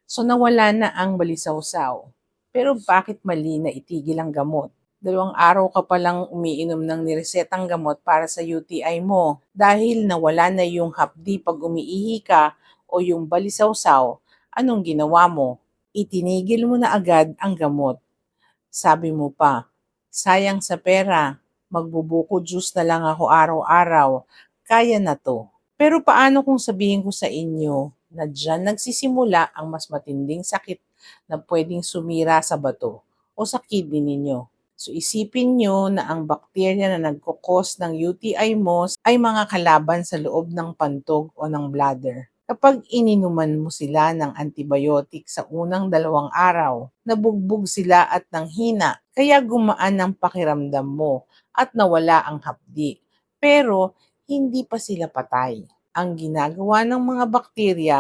So nawala na ang balisawsaw. Pero bakit mali na itigil ang gamot? 2 araw ka palang umiinom ng niresetang gamot para sa UTI mo dahil nawala na yung hapdi pag umiihi ka o yung balisawsaw. Anong ginawa mo? Itinigil mo na agad ang gamot. Sabi mo pa, sayang sa pera, magbubuko juice na lang ako araw-araw, kaya na to. Pero paano kung sabihin ko sa inyo na diyan nagsisimula ang mas matinding sakit na pwedeng sumira sa bato o sa kidney ninyo? So isipin nyo na ang bakterya na nagkukos ng UTI mo ay mga kalaban sa loob ng pantog o ng bladder. Kapag ininuman mo sila ng antibiotic sa unang 2 araw, nabugbog sila at nanghina, kaya gumaan ang pakiramdam mo at nawala ang hapdi. Pero hindi pa sila patay. Ang ginagawa ng mga bakterya,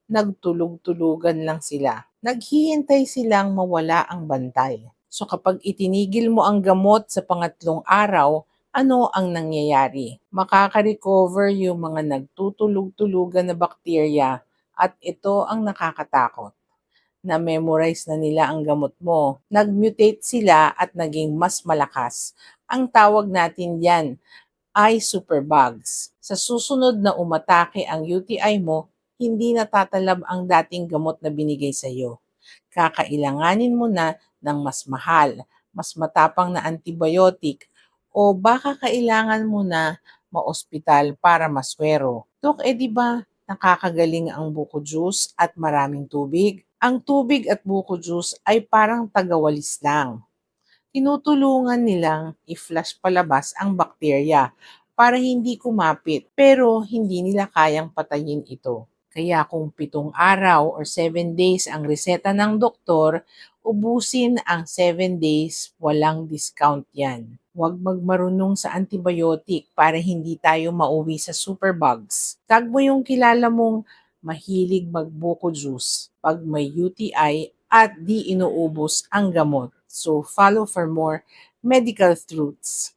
nagtulog-tulugan lang sila. Naghihintay silang mawala ang bantay. So kapag itinigil mo ang gamot sa pangatlong araw, ano ang nangyayari? Makaka-recover yung mga nagtutulog-tulugan na bakterya at ito ang nakakatakot. Na-memorize na nila ang gamot mo. Nag-mutate sila at naging mas malakas. Ang tawag natin yan ay superbugs. Sa susunod na umatake ang UTI mo, hindi natatalab ang dating gamot na binigay sa iyo. Kakailanganin mo na ng mas mahal, mas matapang na antibiotic o baka kailangan mo na maospital para maswero. Dok, di ba nakakagaling ang buko juice at maraming tubig? Ang tubig at buko juice ay parang tagawalis lang. Tinutulungan nilang i-flush palabas ang bakterya para hindi kumapit pero hindi nila kayang patayin ito. Kaya kung 7 araw or 7 days ang reseta ng doktor, ubusin ang 7 days, walang discount yan. Huwag magmarunong sa antibiotic para hindi tayo mauwi sa superbugs. Tag mo yung kilala mong mahilig magbuko juice pag may UTI at di inuubos ang gamot. So follow for more medical truths.